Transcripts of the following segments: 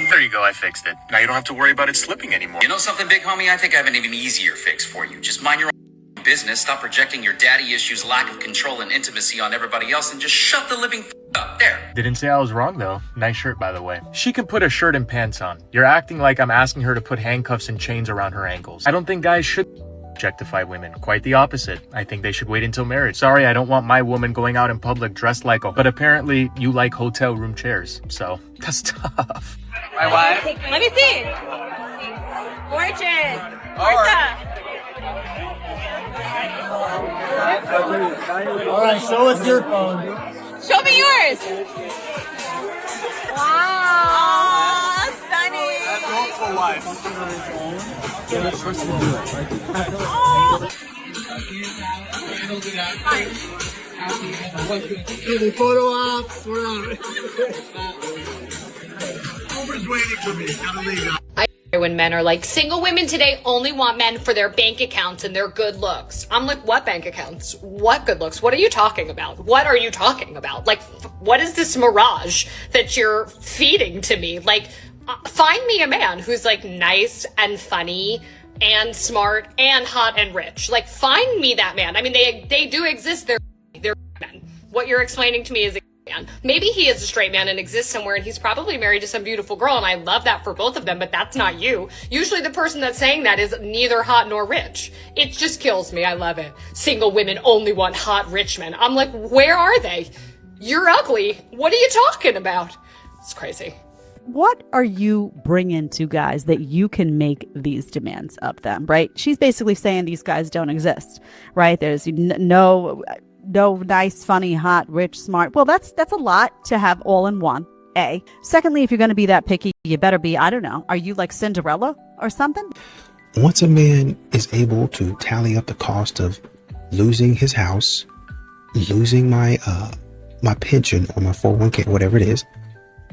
There you go, I fixed it. Now you don't have to worry about it slipping anymore. You know something, big homie? I think I have an even easier fix for you. Just mind your own business, stop projecting your daddy issues, lack of control and intimacy on everybody else, and just shut the living up. There. Didn't say I was wrong, though. Nice shirt, by the way. She can put a shirt and pants on. You're acting like I'm asking her to put handcuffs and chains around her ankles. I don't think guys should objectify women. Quite the opposite. I think they should wait until marriage. Sorry, I don't want my woman going out in public dressed like a... But apparently, you like hotel room chairs. So, that's tough. My wife? Let me see. Fortune. Martha. All right, show us your phone. Show me yours. Wow. Stunning. Beautiful wife. The photo ops. We're on. Uber's waiting for me. Gotta leave now. When men are like, single women today only want men for their bank accounts and their good looks. I'm like, what bank accounts? What good looks? What are you talking about? What are you talking about? Like, what is this mirage that you're feeding to me? Like, find me a man who's like nice and funny and smart and hot and rich. Like, find me that man. I mean, they do exist. They're men. What you're explaining to me is man. Maybe he is a straight man and exists somewhere and he's probably married to some beautiful girl, and I love that for both of them, but that's not you. Usually the person that's saying that is neither hot nor rich. It just kills me. I love it. Single women only want hot rich men. I'm like, where are they? You're ugly. What are you talking about? It's crazy. What are you bringing to guys that you can make these demands of them, right? She's basically saying these guys don't exist, right? There's no nice, funny, hot, rich, smart. Well, that's a lot to have all in one, A. Secondly, if you're going to be that picky, you better be, I don't know, are you like Cinderella or something? Once a man is able to tally up the cost of losing his house, losing my pension or my 401k, whatever it is,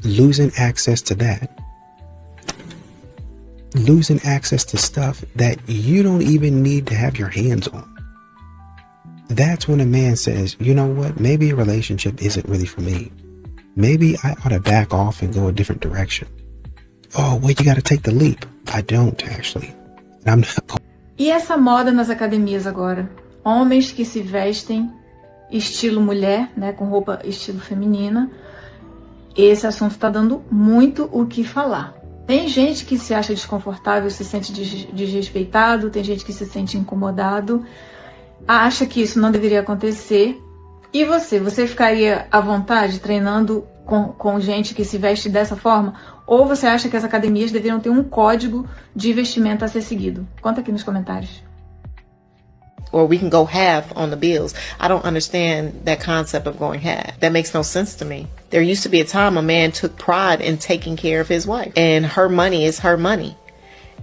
losing access to that, losing access to stuff that you don't even need to have your hands on. That's when a man says, you know what, maybe a relationship isn't really for me. Maybe I ought to back off and go a different direction. Oh, well, you got to take the leap. I don't, actually. And I'm not going. E essa moda nas academias agora? Homens que se vestem estilo mulher, né, com roupa estilo feminina. Esse assunto está dando muito o que falar. Tem gente que se acha desconfortável, se sente desrespeitado, tem gente que se sente incomodado, acha que isso não deveria acontecer. E você ficaria à vontade treinando com gente que se veste dessa forma? Ou você acha que as academias deveriam ter um código de vestimenta a ser seguido? Conta aqui nos comentários. Or we can go half on the bills. I don't understand that concept of going half. That makes no sense to me. There used to be a time a man took pride in taking care of his wife, and her money is her money.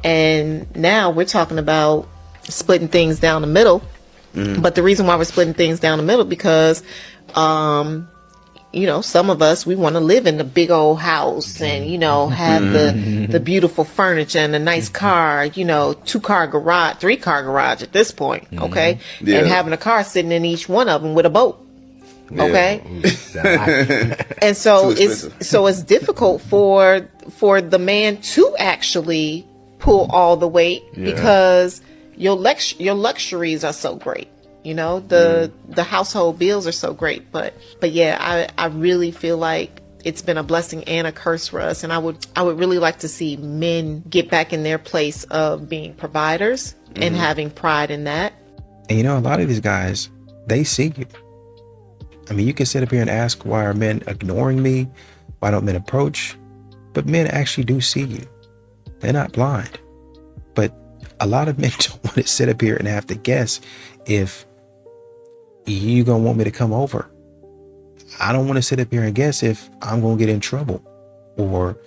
And now we're talking about splitting things down the middle. But the reason why we're splitting things down the middle because, you know, some of us, we want to live in the big old house and, you know, have the beautiful furniture and a nice car, you know, 2-car garage, 3-car garage at this point. Okay. Yeah. And having a car sitting in each one of them with a boat. Okay. Yeah. And so it's difficult for the man to actually pull all the weight because your luxuries are so great. You know, the household bills are so great. But yeah, I really feel like it's been a blessing and a curse for us. And I would really like to see men get back in their place of being providers and having pride in that. And you know, a lot of these guys, they see you. I mean, you can sit up here and ask, why are men ignoring me? Why don't men approach? But men actually do see you. They're not blind. But a lot of men don't want to sit up here and have to guess if you gonna want me to come over. I don't want to sit up here and guess if I'm gonna get in trouble, or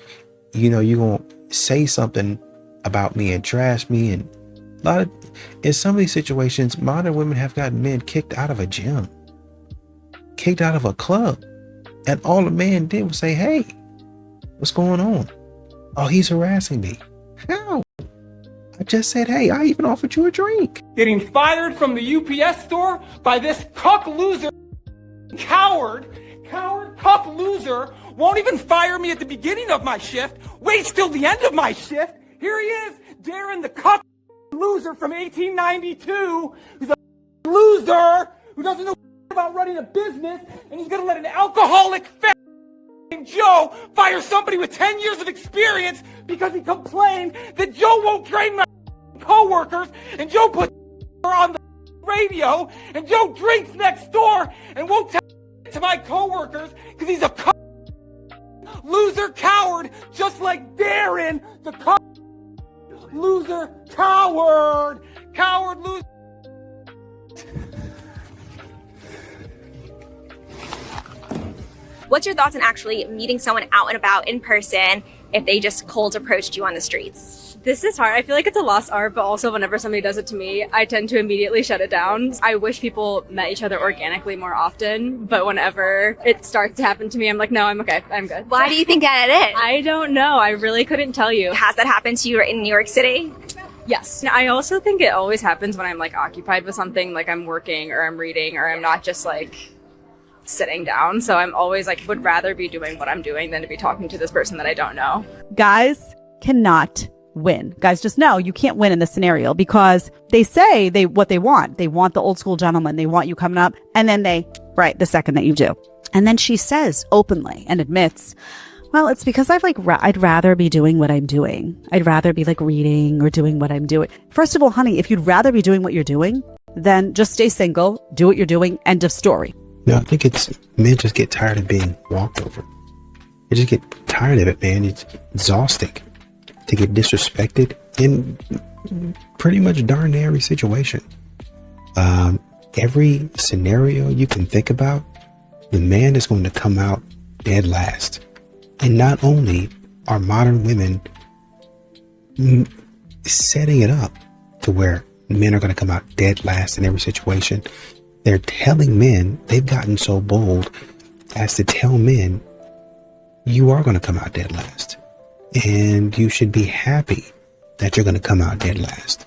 you know, you gonna say something about me and trash me. And in some of these situations, modern women have gotten men kicked out of a gym, kicked out of a club, and all the man did was say, hey, what's going on? Oh, he's harassing me. How? I just said, hey, I even offered you a drink. Getting fired from the UPS store by this cuck loser, coward, cuck loser won't even fire me at the beginning of my shift, waits till the end of my shift. Here he is, Darren the cuck loser from 1892, who's a loser, who doesn't know about running a business, and he's gonna let an alcoholic fat Joe fire somebody with 10 years of experience because he complained that Joe won't train my coworkers, and Joe put her on the radio, and Joe drinks next door and won't tell to my coworkers because he's a loser coward, just like Darren, the loser coward loser. What's your thoughts on actually meeting someone out and about in person if they just cold approached you on the streets? This is hard. I feel like it's a lost art, but also whenever somebody does it to me, I tend to immediately shut it down. I wish people met each other organically more often, but whenever it starts to happen to me, I'm like, no, I'm okay. I'm good. Why do you think that it is? I don't know. I really couldn't tell you. Has that happened to you in New York City? Yes. I also think it always happens when I'm like occupied with something, like I'm working or I'm reading or I'm not just like sitting down. So I'm always like, would rather be doing what I'm doing than to be talking to this person that I don't know. Guys cannot win. Guys, just know you can't win in this scenario because they say what they want. They want the old school gentleman. They want you coming up, and then the second that you do. And then she says openly and admits, well, it's because I'd rather be doing what I'm doing. I'd rather be like reading or doing what I'm doing. First of all, honey, if you'd rather be doing what you're doing, then just stay single, do what you're doing, end of story. No, I think men just get tired of being walked over. They just get tired of it, man. It's exhausting to get disrespected in pretty much darn near every situation. Every scenario you can think about, the man is going to come out dead last. And not only are modern women setting it up to where men are going to come out dead last in every situation, they're telling men, they've gotten so bold as to tell men, you are going to come out dead last. And you should be happy that you're going to come out dead last.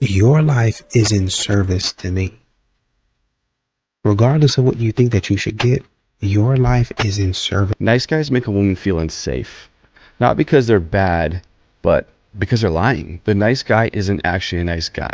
Your life is in service to me. Regardless of what you think that you should get, your life is in service. Nice guys make a woman feel unsafe. Not because they're bad, but because they're lying. The nice guy isn't actually a nice guy.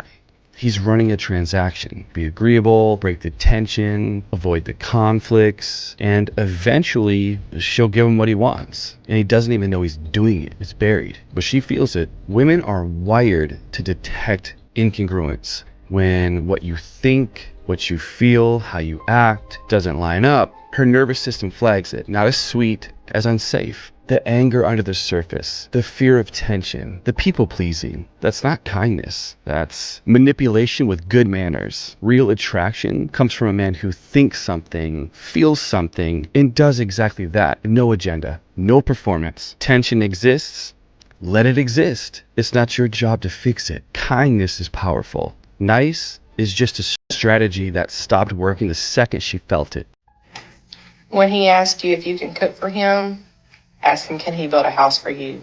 He's running a transaction. Be agreeable, break the tension, avoid the conflicts, and eventually she'll give him what he wants. And he doesn't even know he's doing it. It's buried. But she feels it. Women are wired to detect incongruence. When what you think, what you feel, how you act doesn't line up, her nervous system flags it. Not as sweet, as unsafe. The anger under the surface, the fear of tension, the people-pleasing. That's not kindness. That's manipulation with good manners. Real attraction comes from a man who thinks something, feels something, and does exactly that. No agenda, no performance. Tension exists, let it exist. It's not your job to fix it. Kindness is powerful. Nice is just a strategy that stopped working the second she felt it. When he asked you if you can cook for him, ask him, can he build a house for you?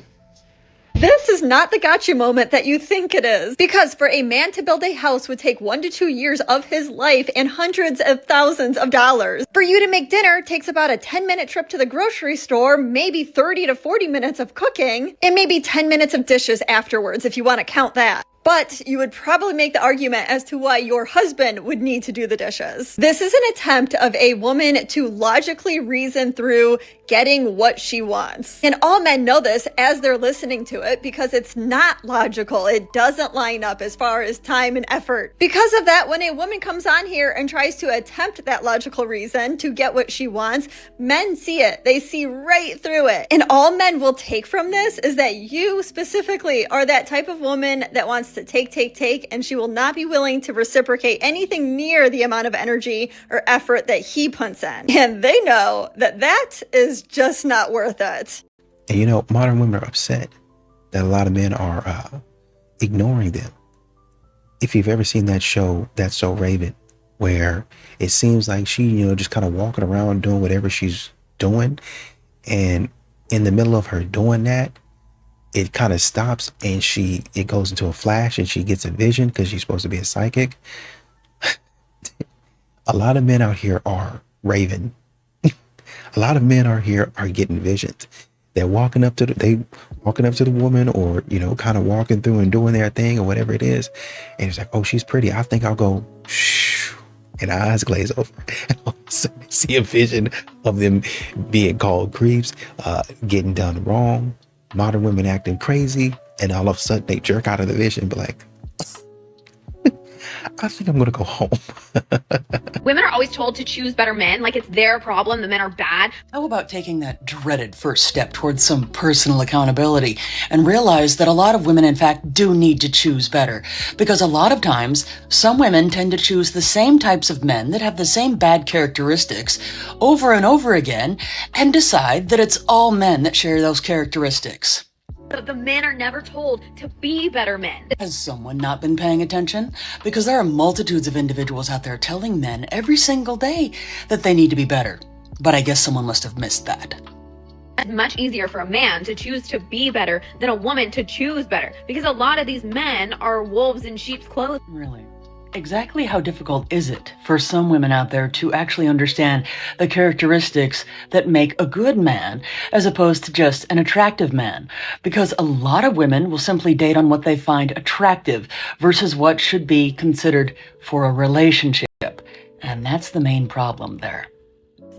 This is not the gotcha moment that you think it is. Because for a man to build a house would take 1 to 2 years of his life and hundreds of thousands of dollars. For you to make dinner takes about a 10-minute trip to the grocery store, maybe 30 to 40 minutes of cooking, and maybe 10 minutes of dishes afterwards if you want to count that. But you would probably make the argument as to why your husband would need to do the dishes. This is an attempt of a woman to logically reason through getting what she wants. And all men know this as they're listening to it because it's not logical. It doesn't line up as far as time and effort. Because of that, when a woman comes on here and tries to attempt that logical reason to get what she wants, men see it. They see right through it. And all men will take from this is that you specifically are that type of woman that wants to take, and she will not be willing to reciprocate anything near the amount of energy or effort that he puts in. And they know that that is just not worth it. And you know, modern women are upset that a lot of men are ignoring them. If you've ever seen that show, That's So Raven, where it seems like she, just kind of walking around doing whatever she's doing. And in the middle of her doing that, it kind of stops and it goes into a flash and she gets a vision because she's supposed to be a psychic. A lot of men out here are Raven. A lot of men are getting visions. They're walking up to the woman, or, you know, kind of walking through and doing their thing or whatever it is. And it's like, oh, she's pretty. I think I'll go, shh, and our eyes glaze over. And all of a sudden they see a vision of them being called creeps, getting done wrong, modern women acting crazy. And all of a sudden they jerk out of the vision and be like, I think I'm going to go home. Women are always told to choose better men, like it's their problem, the men are bad. How about taking that dreaded first step towards some personal accountability and realize that a lot of women, in fact, do need to choose better? Because a lot of times, some women tend to choose the same types of men that have the same bad characteristics over and over again and decide that it's all men that share those characteristics. The men are never told to be better men. Has someone not been paying attention? Because there are multitudes of individuals out there telling men every single day that they need to be better. But I guess someone must have missed that. It's much easier for a man to choose to be better than a woman to choose better, because a lot of these men are wolves in sheep's clothing. Really? Exactly how difficult is it for some women out there to actually understand the characteristics that make a good man as opposed to just an attractive man? Because a lot of women will simply date on what they find attractive versus what should be considered for a relationship. And that's the main problem there.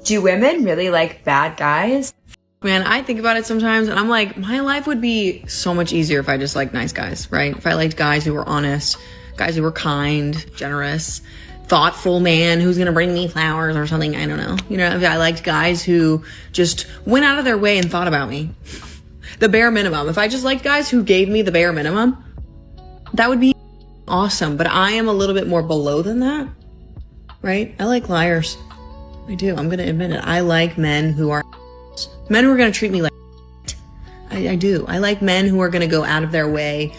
Do women really like bad guys? Man, I think about it sometimes and I'm like, my life would be so much easier if I just liked nice guys, right? If I liked guys who were honest, guys who were kind, generous, thoughtful man who's gonna bring me flowers or something, I don't know. You know, I liked guys who just went out of their way and thought about me. The bare minimum. If I just liked guys who gave me the bare minimum, that would be awesome. But I am a little bit more below than that, right? I like liars. I do. I'm gonna admit it. I like men who are gonna treat me like I do. I like men who are gonna go out of their way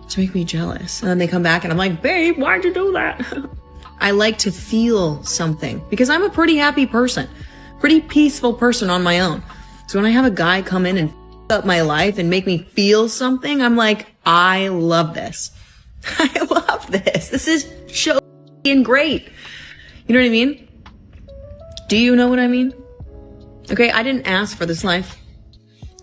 to make me jealous. And then they come back and I'm like, babe, why'd you do that? I like to feel something because I'm a pretty happy person, pretty peaceful person on my own. So when I have a guy come in and up my life and make me feel something, I'm like, I love this. I love this. This is so great. You know what I mean? Do you know what I mean? Okay, I didn't ask for this life.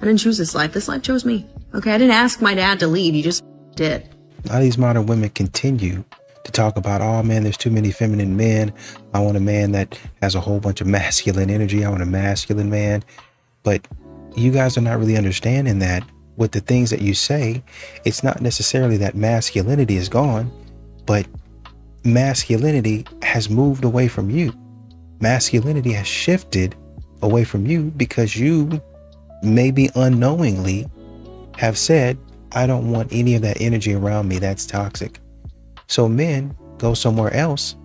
I didn't choose this life. This life chose me. Okay, I didn't ask my dad to leave. He just did. A lot of these modern women continue to talk about, oh man, there's too many feminine men. I want a man that has a whole bunch of masculine energy. I want a masculine man. But you guys are not really understanding that with the things that you say, it's not necessarily that masculinity is gone, but masculinity has moved away from you. Masculinity has shifted away from you because you maybe unknowingly have said, I don't want any of that energy around me. That's toxic. So men go somewhere else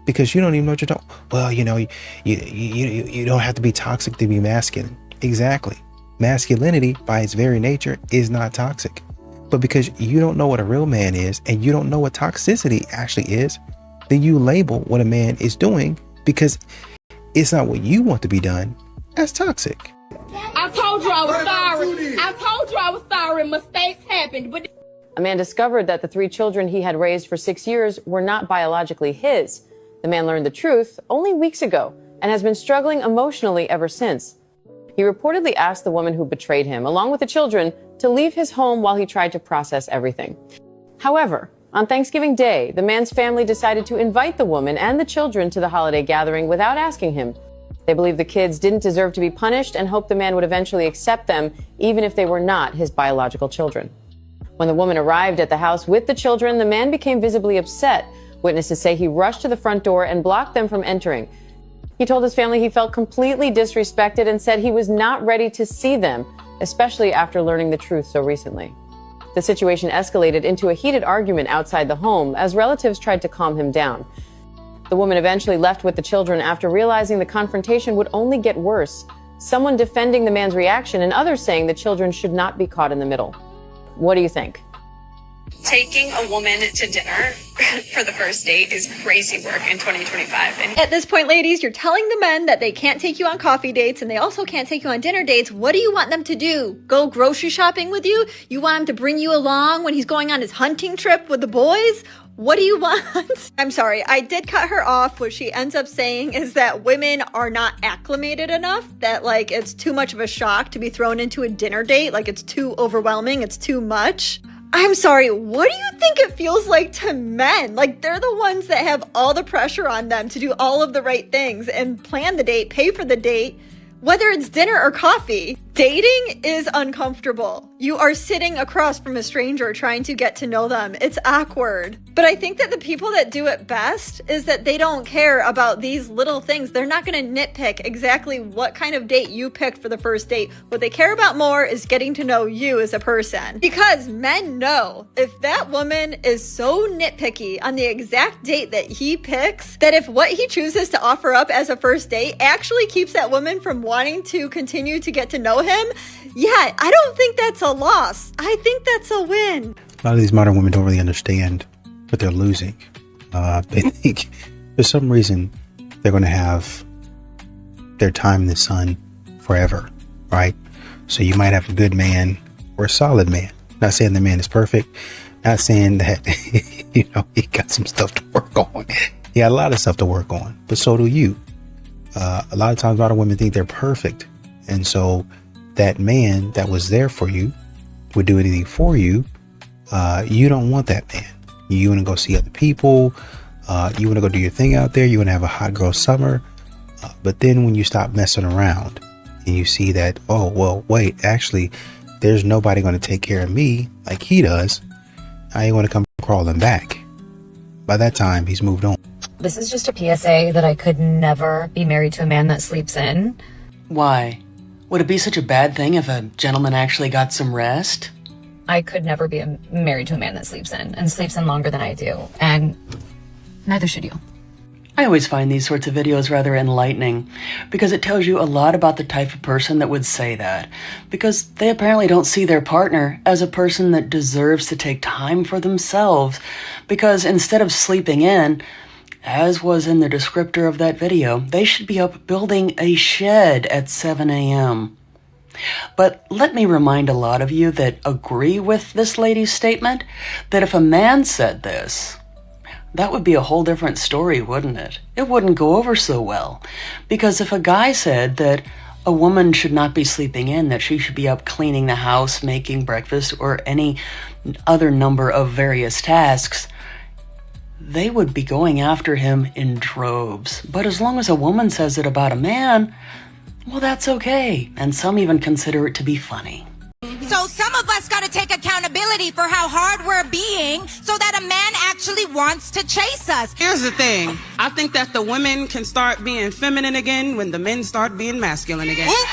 because you don't even know what you're talking. Well, you know, you don't have to be toxic to be masculine. Exactly. Masculinity by its very nature is not toxic. But because you don't know what a real man is and you don't know what toxicity actually is, then you label what a man is doing because it's not what you want to be done as toxic. I told you I was sorry. I told you I was sorry. Mistakes happened, but a man discovered that the 3 children he had raised for 6 years were not biologically his. The man learned the truth only weeks ago and has been struggling emotionally ever since. He reportedly asked the woman who betrayed him, along with the children, to leave his home while he tried to process everything. However, on Thanksgiving Day, the man's family decided to invite the woman and the children to the holiday gathering without asking him. They believe the kids didn't deserve to be punished and hoped the man would eventually accept them, even if they were not his biological children. When the woman arrived at the house with the children, the man became visibly upset. Witnesses say he rushed to the front door and blocked them from entering. He told his family he felt completely disrespected and said he was not ready to see them, especially after learning the truth so recently. The situation escalated into a heated argument outside the home as relatives tried to calm him down. The woman eventually left with the children after realizing the confrontation would only get worse, someone defending the man's reaction and others saying the children should not be caught in the middle. What do you think? Taking a woman to dinner for the first date is crazy work in 2025. And at this point, ladies, you're telling the men that they can't take you on coffee dates and they also can't take you on dinner dates. What do you want them to do? Go grocery shopping with you? You want him to bring you along when he's going on his hunting trip with the boys? What do you want? I'm sorry, I did cut her off. What she ends up saying is that women are not acclimated enough, that like it's too much of a shock to be thrown into a dinner date. Like it's too overwhelming, it's too much. I'm sorry, what do you think it feels like to men? Like they're the ones that have all the pressure on them to do all of the right things and plan the date, pay for the date, whether it's dinner or coffee. Dating is uncomfortable. You are sitting across from a stranger trying to get to know them. It's awkward. But I think that the people that do it best is that they don't care about these little things. They're not going to nitpick exactly what kind of date you picked for the first date. What they care about more is getting to know you as a person. Because men know if that woman is so nitpicky on the exact date that he picks, that if what he chooses to offer up as a first date actually keeps that woman from wanting to continue to get to know him, yeah, I don't think that's a loss. I think that's a win. A lot of these modern women don't really understand what they're losing. They think for some reason they're going to have their time in the sun forever, right? So you might have a good man or a solid man. Not saying the man is perfect. Not saying that, he got some stuff to work on. He got a lot of stuff to work on, but so do you. A lot of times, a lot of women think they're perfect. And so that man that was there for you would do anything for you. You don't want that man. You want to go see other people. You want to go do your thing out there. You want to have a hot girl summer. But then when you stop messing around and you see that, oh, well, wait, actually, there's nobody going to take care of me like he does. I ain't going to come crawling back. By that time, he's moved on. This is just a PSA that I could never be married to a man that sleeps in. Why? Would it be such a bad thing if a gentleman actually got some rest? I could never be married to a man that sleeps in and sleeps in longer than I do. And neither should you. I always find these sorts of videos rather enlightening because it tells you a lot about the type of person that would say that, because they apparently don't see their partner as a person that deserves to take time for themselves, because instead of sleeping in, as was in the descriptor of that video, they should be up building a shed at 7 a.m. But let me remind a lot of you that agree with this lady's statement that if a man said this, that would be a whole different story, wouldn't it? It wouldn't go over so well. Because if a guy said that a woman should not be sleeping in, that she should be up cleaning the house, making breakfast, or any other number of various tasks, they would be going after him in droves. But as long as a woman says it about a man, well, that's okay. And some even consider it to be funny. So some of us got to take accountability for how hard we're being so that a man actually wants to chase us. Here's the thing. I think that the women can start being feminine again when the men start being masculine again. Oop.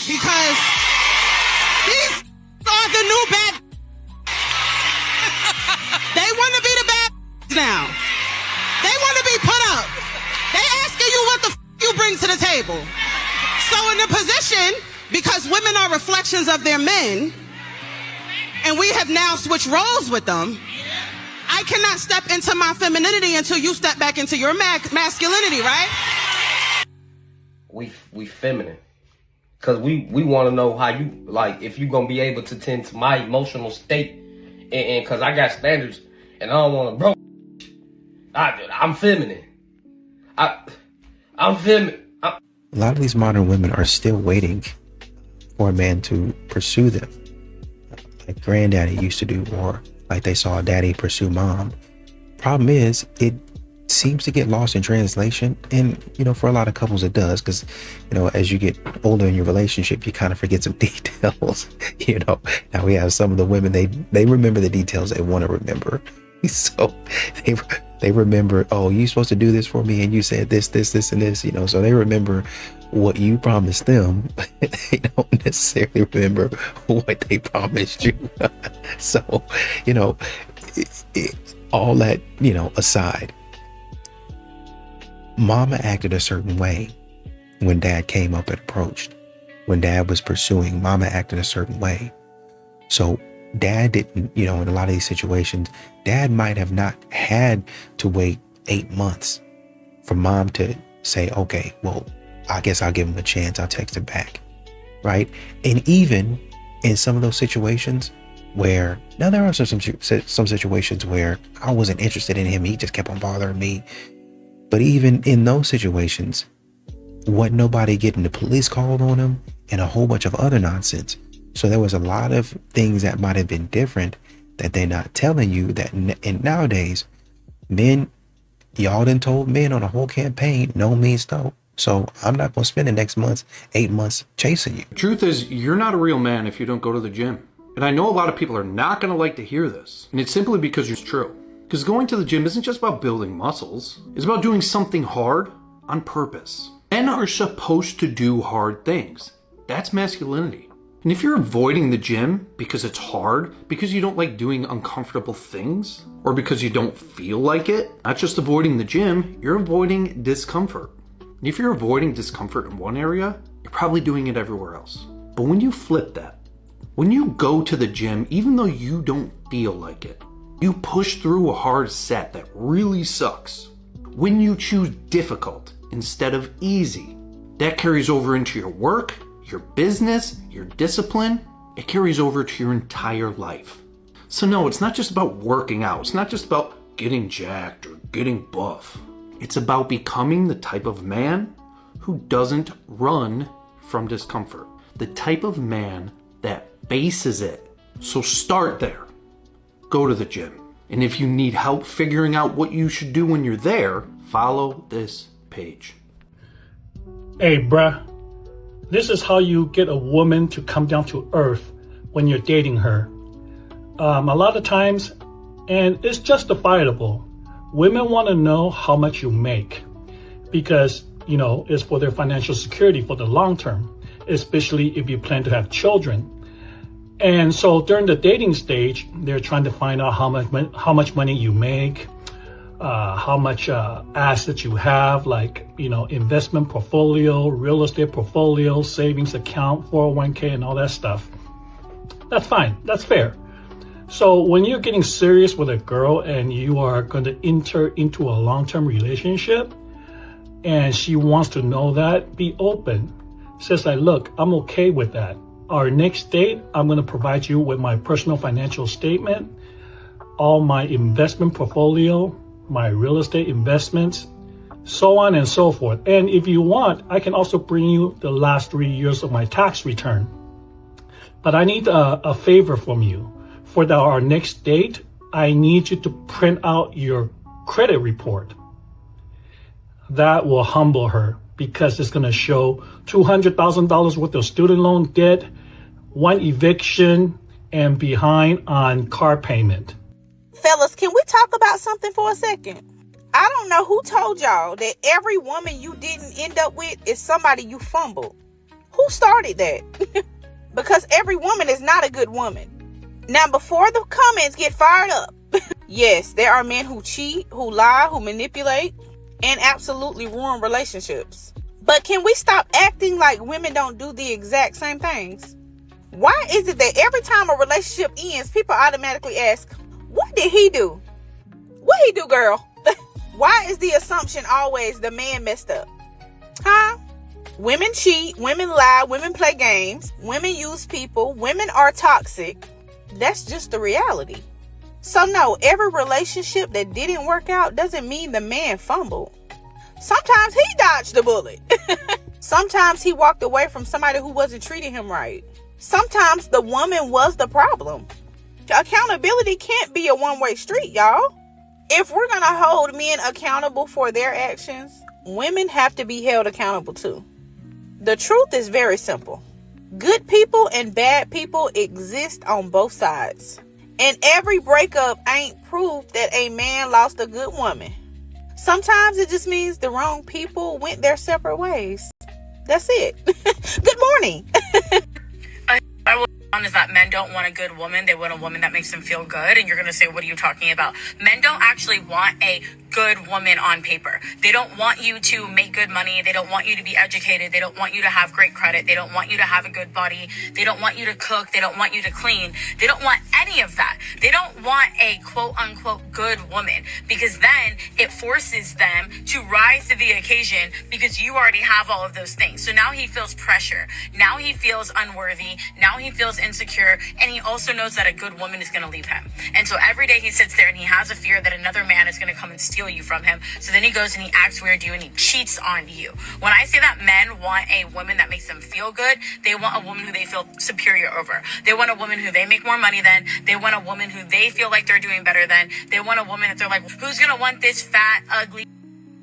Because these are the new bad. They want to be the bad now. They want to be put up. They asking you what the you bring to the table. So in the position, because women are reflections of their men, and we have now switched roles with them, I cannot step into my femininity until you step back into your masculinity, right? We feminine. Because we want to know how you, like, if you're going to be able to tend to my emotional state. And because I got standards, and I don't want to, bro, I'm feminine. I'm feminine. A lot of these modern women are still waiting for a man to pursue them, like granddaddy used to do, or like they saw daddy pursue mom. Problem is, it seems to get lost in translation, and for a lot of couples it does, because as you get older in your relationship, you kind of forget some details. Now we have some of the women, they remember the details they want to remember. So they remember, oh, you're supposed to do this for me, and you said this, and this, so they remember what you promised them. They don't necessarily remember what they promised you. So, all that, aside, mama acted a certain way when dad came up and approached. When dad was pursuing, mama acted a certain way. So dad didn't, in a lot of these situations, dad might have not had to wait 8 months for mom to say, okay, well, I guess I'll give him a chance. I'll text him back. Right. And even in some of those situations, where now there are some situations where I wasn't interested in him. He just kept on bothering me. But even in those situations, wasn't nobody getting the police called on him and a whole bunch of other nonsense. So there was a lot of things that might have been different that they're not telling you that and nowadays, men, y'all done told men on a whole campaign, no means no. So I'm not going to spend the next 8 months chasing you. Truth is, you're not a real man if you don't go to the gym. And I know a lot of people are not going to like to hear this. And it's simply because it's true. Because going to the gym isn't just about building muscles. It's about doing something hard on purpose. Men are supposed to do hard things. That's masculinity. And if you're avoiding the gym because it's hard, because you don't like doing uncomfortable things, or because you don't feel like it, not just avoiding the gym, you're avoiding discomfort. And if you're avoiding discomfort in one area, you're probably doing it everywhere else. But when you flip that, when you go to the gym, even though you don't feel like it, you push through a hard set that really sucks. When you choose difficult instead of easy, that carries over into your work, your business, your discipline. It carries over to your entire life. So no, it's not just about working out. It's not just about getting jacked or getting buff. It's about becoming the type of man who doesn't run from discomfort. The type of man that faces it. So start there. Go to the gym. And if you need help figuring out what you should do when you're there, follow this page. Hey, bruh. This is how you get a woman to come down to earth when you're dating her. A lot of times, and it's justifiable, women want to know how much you make because, it's for their financial security for the long term, especially if you plan to have children. And so during the dating stage, they're trying to find out how much money you make, how much assets you have, like, investment portfolio, real estate portfolio, savings account, 401k, and all that stuff. That's fine. That's fair. So when you're getting serious with a girl and you are going to enter into a long-term relationship and she wants to know that, be open. Says like, look, I'm okay with that. Our next date, I'm going to provide you with my personal financial statement, all my investment portfolio, my real estate investments, so on and so forth. And if you want, I can also bring you the last 3 years of my tax return. But I need a favor from you. For our next date, I need you to print out your credit report. That will humble her because it's going to show $200,000 worth of student loan debt, 1 eviction, and behind on car payment. Fellas, can we talk about something for a second? I don't know who told y'all that every woman you didn't end up with is somebody you fumbled. Who started that? Because every woman is not a good woman. Now, before the comments get fired up, yes, there are men who cheat, who lie, who manipulate, and absolutely ruin relationships. But can we stop acting like women don't do the exact same things? Why is it that every time a relationship ends, people automatically ask, what did he do? What he do, girl? Why is the assumption always the man messed up? Huh? Women cheat, women lie, women play games, women use people, women are toxic. That's just the reality. So no, every relationship that didn't work out doesn't mean the man fumbled. Sometimes he dodged the bullet. Sometimes he walked away from somebody who wasn't treating him right. Sometimes the woman was the problem. Accountability can't be a one-way street, y'all. If we're going to hold men accountable for their actions, women have to be held accountable too. The truth is very simple. Good people and bad people exist on both sides. And every breakup ain't proof that a man lost a good woman. Sometimes it just means the wrong people went their separate ways. That's it. Good morning. I will be honest that men don't want a good woman. They want a woman that makes them feel good. And you're going to say, what are you talking about? Men don't actually want a good woman on paper. They don't want you to make good money. They don't want you to be educated. They don't want you to have great credit. They don't want you to have a good body. They don't want you to cook. They don't want you to clean. They don't want any of that. They don't want a quote unquote good woman, because then it forces them to rise to the occasion because you already have all of those things. So now he feels pressure. Now he feels unworthy. Now he feels insecure. And he also knows that a good woman is going to leave him. And so every day he sits there and he has a fear that another man is going to come and steal you from him. So then he goes and he acts weird to you and he cheats on you. When I say that men want a woman that makes them feel good, they want a woman who they feel superior over. They want a woman who they make more money than. They want a woman who they feel like they're doing better than. They want a woman that they're like, who's going to want this fat, ugly,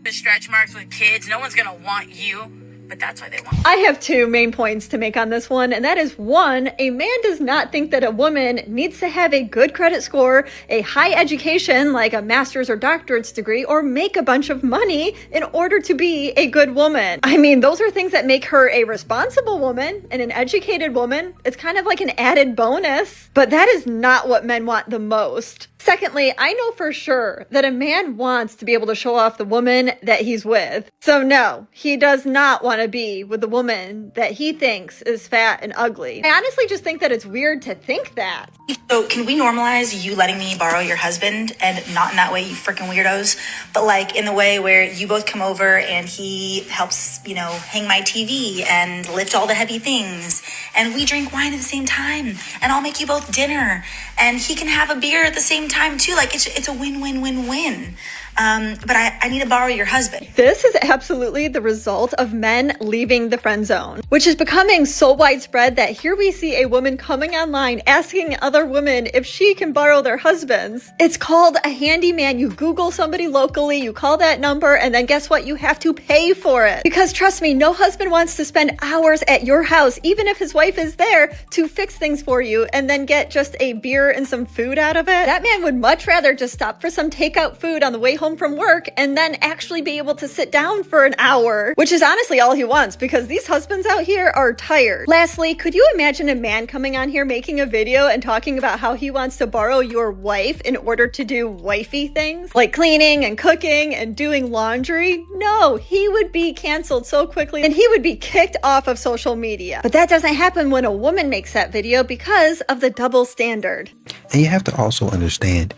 stretch marks with kids? No one's going to want you. But that's why they want. I have two main points to make on this one, and that is one, a man does not think that a woman needs to have a good credit score, a high education like a master's or doctorate's degree, or make a bunch of money in order to be a good woman. I mean, those are things that make her a responsible woman and an educated woman. It's kind of like an added bonus, but that is not what men want the most. Secondly, I know for sure that a man wants to be able to show off the woman that he's with. So no, he does not want to be with the woman that he thinks is fat and ugly. I honestly just think that it's weird to think that. So can we normalize you letting me borrow your husband, and not in that way, you freaking weirdos, but like in the way where you both come over and he helps, you know, hang my TV and lift all the heavy things, and we drink wine at the same time, and I'll make you both dinner, and he can have a beer at the same time too. Like it's a win-win-win-win. But I need to borrow your husband. This is absolutely the result of men leaving the friend zone, which is becoming so widespread that here we see a woman coming online asking other women if she can borrow their husbands. It's called a handyman. You Google somebody locally, you call that number, and then guess what? You have to pay for it. Because trust me, no husband wants to spend hours at your house, even if his wife is there, to fix things for you and then get just a beer and some food out of it. That man would much rather just stop for some takeout food on the way home from work and then actually be able to sit down for an hour, which is honestly all he wants, because these husbands out here are tired. Lastly, could you imagine a man coming on here making a video and talking about how he wants to borrow your wife in order to do wifey things like cleaning and cooking and doing laundry? No, he would be canceled so quickly and he would be kicked off of social media. But that doesn't happen when a woman makes that video because of the double standard. And you have to also understand,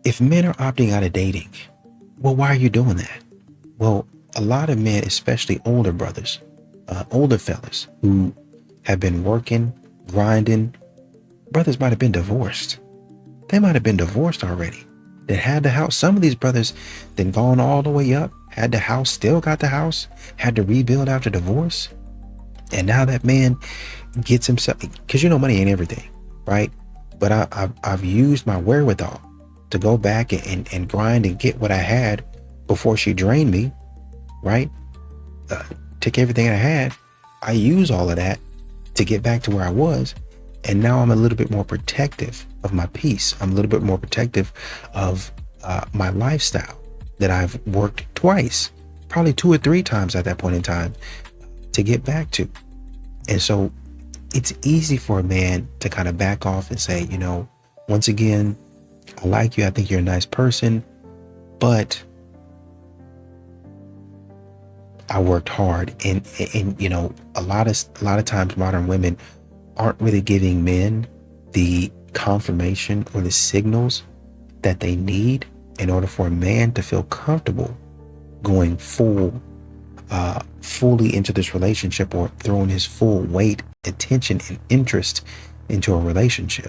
if men are opting out of dating, well, why are you doing that? Well, a lot of men, especially older brothers, older fellas who have been working, grinding, brothers might have been divorced. They might have been divorced already. That had the house. Some of these brothers then gone all the way up, had the house, still got the house, had to rebuild after divorce. And now that man gets himself, because you know money ain't everything, right? But I've used my wherewithal to go back and grind and get what I had before she drained me, right? Took everything I had. I use all of that to get back to where I was. And now I'm a little bit more protective of my peace. I'm a little bit more protective of my lifestyle that I've worked twice, probably 2 or 3 times at that point in time to get back to. And so it's easy for a man to kind of back off and say, you know, once again, I like you. I think you're a nice person, but I worked hard. And you know, a lot of times modern women aren't really giving men the confirmation or the signals that they need in order for a man to feel comfortable going fully into this relationship or throwing his full weight, attention, and interest into a relationship.